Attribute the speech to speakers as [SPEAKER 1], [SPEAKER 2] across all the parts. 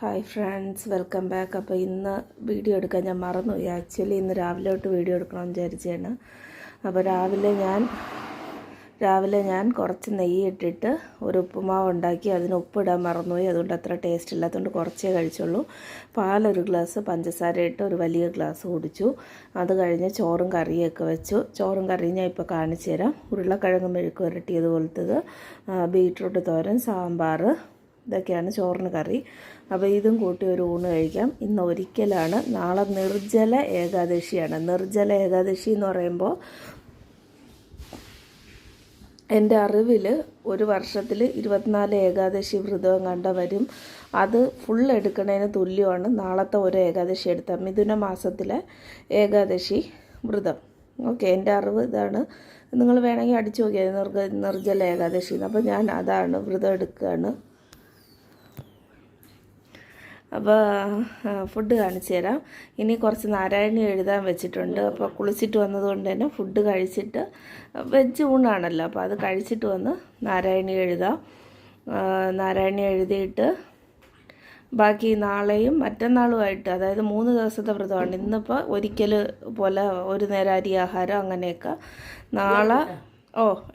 [SPEAKER 1] Hi friends, welcome back. അപ്പോൾ ഇന്ന് video എടുക്കാൻ ഞാൻ മറന്നുപോയി. ആക്ച്വലി ഇന്ന് രാവിലെ തൊട്ട് വീഡിയോ എടുക്കണമെന്ന് വിചാരിച്ചാണ്. അപ്പോൾ രാവിലെ ഞാൻ കുറച്ച് നെയ്യ് ഇട്ടിട്ട് ഒരു ഉപ്പുമാവ് ഉണ്ടാക്കി. അതിന് ഉപ്പിടാൻ മറന്നുപോയി, അതുകൊണ്ട് അത്ര ടേസ്റ്റ് ഇല്ലാത്തതുകൊണ്ട് കുറച്ചേ കഴിച്ചുള്ളൂ. പാലൊരു ഗ്ലാസ്, പഞ്ചസാര ഇട്ട് ഒരു വലിയ ഗ്ലാസ് കുടിച്ചു. അത് കഴിഞ്ഞ് ചോറും കറിയൊക്കെ വെച്ചു. ചോറും കറിയും ഞാൻ ഇപ്പോൾ കാണിച്ചു തരാം. ഉരുളക്കിഴങ്ങ് മെഴുക്ക് പുരട്ടിയതുപോലത്തത്, ബീട്രൂട്ട് തോരൻ, സാമ്പാർ, ഇതൊക്കെയാണ് ചോറിന് കറി. അപ്പോൾ ഇതും കൂട്ടി ഒരു ഊണ് കഴിക്കാം. ഇന്ന് ഒരിക്കലാണ്. നാളെ നിർജ്ജല ഏകാദശിയാണ്. നിർജ്ജല ഏകാദശി എന്ന് പറയുമ്പോൾ എൻ്റെ അറിവിൽ ഒരു വർഷത്തിൽ 24 ഏകാദശി വ്രതം കണ്ട വരും. അത് ഫുൾ എടുക്കുന്നതിന് തുല്യമാണ് നാളത്തെ ഒരു ഏകാദശി എടുത്ത മിഥുന മാസത്തിലെ ഏകാദശി വ്രതം. ഓക്കെ, എൻ്റെ അറിവ് ഇതാണ്. നിങ്ങൾ വേണമെങ്കിൽ അടിച്ചു നോക്കിയാൽ നിർജ്ജല ഏകാദശി. അപ്പോൾ ഞാൻ അതാണ് വ്രതം എടുക്കുകയാണ്. അപ്പോൾ ഫുഡ് കാണിച്ചു തരാം. ഇനി കുറച്ച് നാരായണി എഴുതാൻ വെച്ചിട്ടുണ്ട്. അപ്പോൾ കുളിച്ചിട്ട് വന്നതുകൊണ്ട് തന്നെ ഫുഡ് കഴിച്ചിട്ട്, വെജ് ഊണാണല്ലോ, അപ്പോൾ അത് കഴിച്ചിട്ട് വന്ന് നാരായണി എഴുതാം. നാരായണി എഴുതിയിട്ട് ബാക്കി നാളെയും മറ്റന്നാളുമായിട്ട്, അതായത് 3 ദിവസത്തെ വ്രതമാണ്. ഇന്നിപ്പോൾ ഒരിക്കൽ പോലെ ഒരു നേരം അരി ആഹാരം അങ്ങനെയൊക്കെ. നാളെ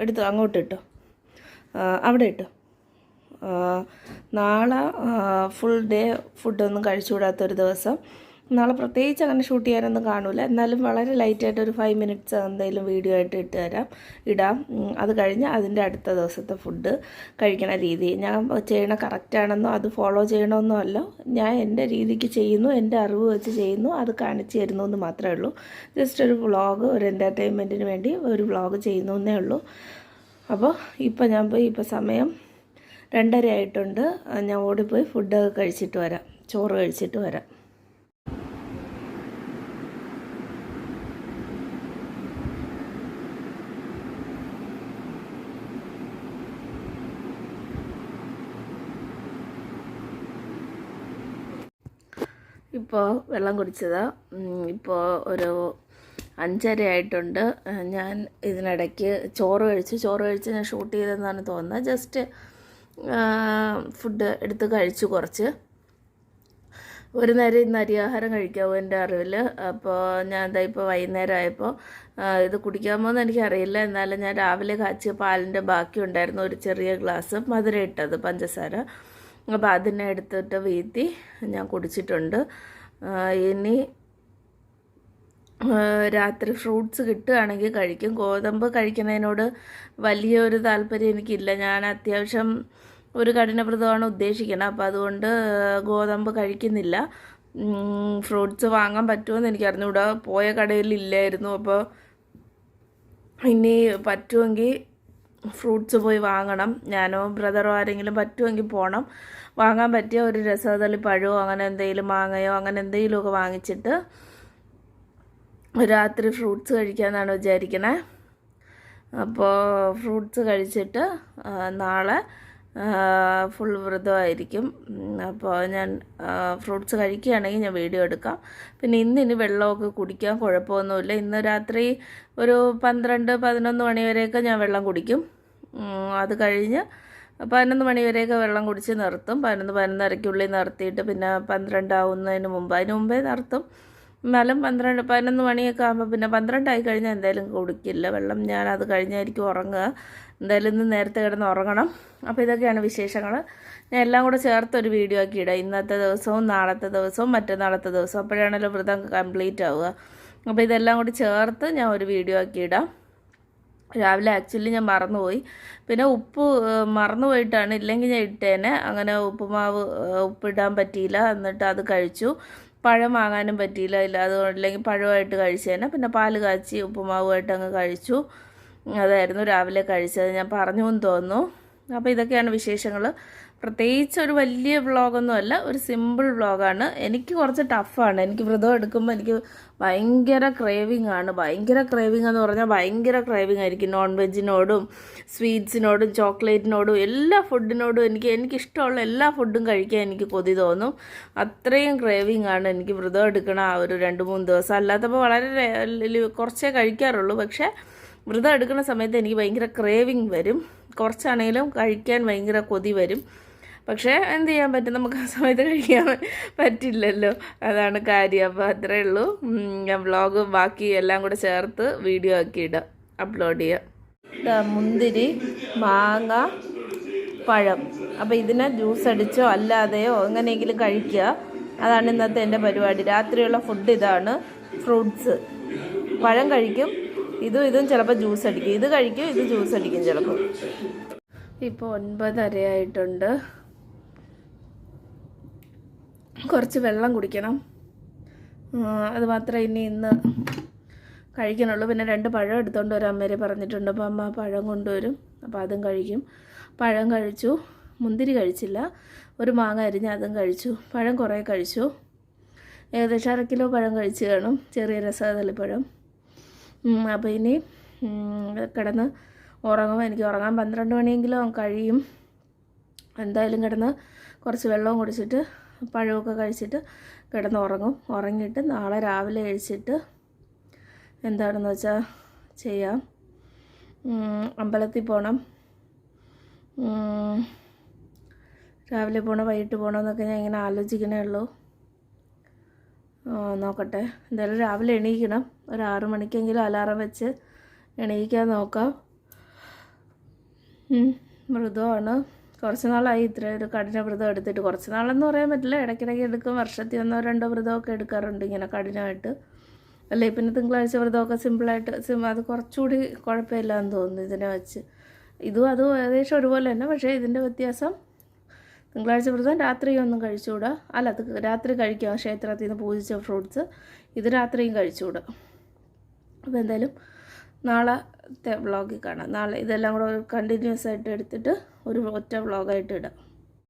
[SPEAKER 1] എടുത്തു അങ്ങോട്ട് ഇട്ടോ, അവിടെ ഇട്ടോ. നാളെ ഫുൾ ഡേ ഫുഡൊന്നും കഴിച്ചുകൂടാത്തൊരു ദിവസം. നാളെ പ്രത്യേകിച്ച് അങ്ങനെ ഷൂട്ട് ചെയ്യാനൊന്നും കാണില്ല. എന്നാലും വളരെ ലൈറ്റായിട്ട് ഒരു 5 മിനിറ്റ്സ് എന്തെങ്കിലും വീഡിയോ ആയിട്ട് ഇടാം. അത് കഴിഞ്ഞ് അതിൻ്റെ അടുത്ത ദിവസത്തെ ഫുഡ് കഴിക്കണ രീതി ഞാൻ ചെയ്യണ കറക്റ്റാണെന്നോ അത് ഫോളോ ചെയ്യണമെന്നോ അല്ല. ഞാൻ എൻ്റെ രീതിക്ക് ചെയ്യുന്നു, എൻ്റെ അറിവ് വെച്ച് ചെയ്യുന്നു, അത് കാണിച്ചു തരുന്നു എന്ന് മാത്രമേ ഉള്ളൂ. ജസ്റ്റ് ഒരു വ്ളോഗ്, ഒരു എൻ്റർടൈൻമെൻറ്റിന് വേണ്ടി ഒരു വ്ളോഗ് ചെയ്യുന്നു എന്നേ ഉള്ളൂ. അപ്പോൾ ഇപ്പോൾ സമയം 2:30 ആയിട്ടുണ്ട്. ഞാൻ ഓടിപ്പോയി ഫുഡൊക്കെ കഴിച്ചിട്ട് വരാം, ചോറ് കഴിച്ചിട്ട് വരാം. ഇപ്പോൾ വെള്ളം കുടിച്ചതാ. ഇപ്പോൾ ഒരു 5:30 ആയിട്ടുണ്ട്. ഞാൻ ഇതിനിടയ്ക്ക് ചോറ് കഴിച്ച് ഞാൻ ഷൂട്ട് ചെയ്തതെന്നാണ് തോന്നുന്നത്. ജസ്റ്റ് ഫുഡ് എടുത്ത് കഴിച്ചു കുറച്ച്. ഒരു നേരം ഇന്ന് അരിയാഹാരം കഴിക്കാവൂ എൻ്റെ അറിവിൽ. അപ്പോൾ ഞാൻ ഇപ്പോൾ വൈകുന്നേരം ആയപ്പോൾ ഇത് കുടിക്കാമോ എന്ന് എനിക്കറിയില്ല. എന്നാലും ഞാൻ രാവിലെ കാച്ചിയ പാലിൻ്റെ ബാക്കി ഉണ്ടായിരുന്നു, ഒരു ചെറിയ ഗ്ലാസ് മധുരം ഇട്ടത്, പഞ്ചസാര. അപ്പോൾ അതിനെ എടുത്തിട്ട് വീഴ്ത്തി ഞാൻ കുടിച്ചിട്ടുണ്ട്. ഇനി രാത്രി ഫ്രൂട്ട്സ് കിട്ടുകയാണെങ്കിൽ കഴിക്കും. ഗോതമ്പ് കഴിക്കുന്നതിനോട് വലിയൊരു താല്പര്യം എനിക്കില്ല. ഞാൻ അത്യാവശ്യം ഒരു കഠിനവ്രതമാണ് ഉദ്ദേശിക്കുന്നത്. അപ്പോൾ അതുകൊണ്ട് ഗോതമ്പ് കഴിക്കുന്നില്ല. ഫ്രൂട്ട്സ് വാങ്ങാൻ പറ്റുമെന്ന് എനിക്കറിഞ്ഞൂടാ. പോയ കടയിൽ ഇല്ലായിരുന്നു. അപ്പോൾ ഇനി പറ്റുമെങ്കിൽ ഫ്രൂട്ട്സ് പോയി വാങ്ങണം. ഞാനോ ബ്രദറോ ആരെങ്കിലും പറ്റുമെങ്കിൽ പോകണം. വാങ്ങാൻ പറ്റിയ ഒരു രസകദളി പഴമോ അങ്ങനെ എന്തെങ്കിലും, മാങ്ങയോ അങ്ങനെ എന്തെങ്കിലുമൊക്കെ വാങ്ങിച്ചിട്ട് രാത്രി ഫ്രൂട്ട്സ് കഴിക്കാമെന്നാണ് വിചാരിക്കണേ. അപ്പോൾ ഫ്രൂട്ട്സ് കഴിച്ചിട്ട് നാളെ ഫുൾ വ്രതമായിരിക്കും. അപ്പോൾ ഞാൻ ഫ്രൂട്ട്സ് കഴിക്കുകയാണെങ്കിൽ ഞാൻ വീഡിയോ എടുക്കാം. പിന്നെ ഇന്നിനി വെള്ളമൊക്കെ കുടിക്കാൻ കുഴപ്പമൊന്നുമില്ല. ഇന്ന് രാത്രി ഒരു 12-11 മണി വരെയൊക്കെ ഞാൻ വെള്ളം കുടിക്കും. അത് കഴിഞ്ഞ് 11 മണി വരെയൊക്കെ വെള്ളം കുടിച്ച് നിർത്തും. 11-11:30 നിർത്തിയിട്ട് പിന്നെ 12 ആവുന്നതിന് മുമ്പ്, അതിന് മുമ്പേ നിർത്തും. എന്നാലും 11 മണിയൊക്കെ ആകുമ്പോൾ, പിന്നെ 12 ആയി കഴിഞ്ഞാൽ എന്തായാലും കുടിക്കില്ല വെള്ളം. ഞാൻ അത് കഴിഞ്ഞായിരിക്കും ഉറങ്ങുക. എന്തായാലും ഇന്ന് നേരത്തെ കിടന്ന് ഉറങ്ങണം. അപ്പോൾ ഇതൊക്കെയാണ് വിശേഷങ്ങൾ. ഞാൻ എല്ലാം കൂടെ ചേർത്തൊരു വീഡിയോ ആക്കി ഇടാം. ഇന്നത്തെ ദിവസവും നാളത്തെ ദിവസവും മറ്റന്നാളത്തെ ദിവസവും, അപ്പോഴാണല്ലോ വ്രതം കംപ്ലീറ്റ് ആവുക. അപ്പോൾ ഇതെല്ലാം കൂടി ചേർത്ത് ഞാൻ ഒരു വീഡിയോ ആക്കി ഇടാം. രാവിലെ ആക്ച്വലി ഞാൻ മറന്നുപോയി. പിന്നെ ഉപ്പ് മറന്നുപോയിട്ടാണ്, ഇല്ലെങ്കിൽ ഞാൻ ഇട്ടേനെ. അങ്ങനെ ഉപ്പിടാൻ പറ്റിയില്ല. എന്നിട്ട് അത് കഴിച്ചു. പഴം വാങ്ങാനും പറ്റിയില്ല, അതുകൊണ്ടില്ലെങ്കിൽ പഴമായിട്ട് കഴിച്ചേനെ. പിന്നെ പാല് കാച്ചി ഉപ്പുമാവുമായിട്ട് അങ്ങ് കഴിച്ചു. അതായിരുന്നു രാവിലെ കഴിച്ചത്. ഞാൻ പറഞ്ഞു എന്ന് തോന്നുന്നു. അപ്പോൾ ഇതൊക്കെയാണ് വിശേഷങ്ങൾ. പ്രത്യേകിച്ച് ഒരു വലിയ വ്ളോഗൊന്നുമല്ല, ഒരു സിമ്പിൾ വ്ളോഗാണ്. എനിക്ക് കുറച്ച് ടഫാണ്. എനിക്ക് വ്രതം എടുക്കുമ്പോൾ എനിക്ക് ഭയങ്കര ക്രേവിങ് ആണ്. ഭയങ്കര ക്രേവിങ് എന്ന് പറഞ്ഞാൽ ഭയങ്കര ക്രേവിങ് ആയിരിക്കും. നോൺ വെജിനോടും സ്വീറ്റ്സിനോടും ചോക്ലേറ്റിനോടും എല്ലാ ഫുഡിനോടും എനിക്കിഷ്ടമുള്ള എല്ലാ ഫുഡും കഴിക്കാൻ എനിക്ക് കൊതി തോന്നും. അത്രയും ക്രേവിങ് ആണ് എനിക്ക് വ്രതം എടുക്കണ ആ ഒരു 2-3 ദിവസം. അല്ലാത്തപ്പോൾ വളരെ കുറച്ചേ കഴിക്കാറുള്ളൂ. പക്ഷേ വ്രതം എടുക്കുന്ന സമയത്ത് എനിക്ക് ഭയങ്കര ക്രേവിങ് വരും. കുറച്ചാണെങ്കിലും കഴിക്കാൻ ഭയങ്കര കൊതി വരും. പക്ഷേ എന്ത് ചെയ്യാൻ പറ്റും, നമുക്ക് ആ സമയത്ത് കഴിക്കാൻ പറ്റില്ലല്ലോ, അതാണ് കാര്യം. അപ്പോൾ അത്രയേ ഉള്ളൂ. ഞാൻ വ്ളോഗ് ബാക്കി എല്ലാം കൂടെ ചേർത്ത് വീഡിയോ ആക്കി ഇടാം, അപ്ലോഡ് ചെയ്യാം. മുന്തിരി, മാങ്ങ, പഴം. അപ്പോൾ ഇതിനെ ജ്യൂസ് അടിച്ചോ അല്ലാതെയോ എങ്ങനെയെങ്കിലും കഴിക്കുക. അതാണ് ഇന്നത്തെ എൻ്റെ പരിപാടി. രാത്രിയുള്ള ഫുഡ് ഇതാണ്. ഫ്രൂട്ട്സ്, പഴം കഴിക്കും, ഇതും ചിലപ്പോൾ ജ്യൂസ് അടിക്കും, ഇത് കഴിക്കും, ഇത് ജ്യൂസ് അടിക്കും ചിലപ്പോൾ. ഇപ്പോൾ 9:30 ആയിട്ടുണ്ട്. കുറച്ച് വെള്ളം കുടിക്കണം, അത് മാത്രമേ ഇന്ന് കഴിക്കണുള്ളൂ. പിന്നെ 2 പഴം എടുത്തുകൊണ്ട് വരാൻ അമ്മേരെ പറഞ്ഞിട്ടുണ്ട്. അപ്പോൾ അമ്മ പഴം കൊണ്ടുവരും, അപ്പോൾ അതും കഴിക്കും. പഴം കഴിച്ചു, മുന്തിരി കഴിച്ചില്ല. ഒരു മാങ്ങ അരിഞ്ഞ് അതും കഴിച്ചു. പഴം കുറേ കഴിച്ചു, ഏകദേശം 1/2 കിലോ പഴം കഴിച്ച് കാണും, ചെറിയ രസകദളിപ്പഴം. അപ്പോൾ ഇനി കിടന്ന് ഉറങ്ങും. എനിക്ക് ഉറങ്ങാൻ 12 മണിയെങ്കിലും കഴിയും. എന്തായാലും കിടന്ന് കുറച്ച് വെള്ളവും കുടിച്ചിട്ട് പഴമൊക്കെ കഴിച്ചിട്ട് കിടന്ന് ഉറങ്ങും. ഉറങ്ങിയിട്ട് നാളെ രാവിലെ എഴുന്നേറ്റ് എന്താണെന്ന് വെച്ചാൽ ചെയ്യാം. അമ്പലത്തിൽ പോകണം, രാവിലെ പോകണം വൈകിട്ട് പോകണമെന്നൊക്കെ ഞാൻ ഇങ്ങനെ ആലോചിക്കണേ ഉള്ളൂ. നോക്കട്ടെ. എന്തായാലും രാവിലെ എണീക്കണം. ഒരു 6 മണിക്കെങ്കിലും അലാറം വെച്ച് എണീക്കാൻ നോക്കാം. വ്രതമാണ്. കുറച്ച് നാളായി ഇത്രയൊരു കഠിന വ്രതം എടുത്തിട്ട്. കുറച്ച് നാളെന്ന് പറയാൻ പറ്റില്ല, ഇടയ്ക്കിടയ്ക്ക് എടുക്കും. വർഷത്തിൽ 1-2 വ്രതമൊക്കെ എടുക്കാറുണ്ട് ഇങ്ങനെ കഠിനമായിട്ട്. അല്ലേ പിന്നെ തിങ്കളാഴ്ച വ്രതമൊക്കെ സിമ്പിളായിട്ട് അത് കുറച്ചുകൂടി കുഴപ്പമില്ലാന്ന് തോന്നുന്നു ഇതിനെ വെച്ച്. അതും ഏകദേശം ഒരുപോലെ തന്നെ. പക്ഷേ ഇതിൻ്റെ വ്യത്യാസം, തിങ്കളാഴ്ച വ്രതം രാത്രിയൊന്നും കഴിച്ചുകൂടാ. അല്ല, അത് രാത്രി കഴിക്കാം, ക്ഷേത്രത്തിൽ നിന്ന് പൂജിച്ച ഫ്രൂട്ട്സ്. ഇത് രാത്രിയും കഴിച്ചുകൂടാ. അപ്പോൾ എന്തായാലും നാളത്തെ വ്ളോഗിൽ കാണാം. നാളെ ഇതെല്ലാം കൂടെ ഒരു കണ്ടിന്യൂസ് ആയിട്ട് എടുത്തിട്ട് ഒരു ഒറ്റ വ്ളോഗായിട്ട് ഇടാം.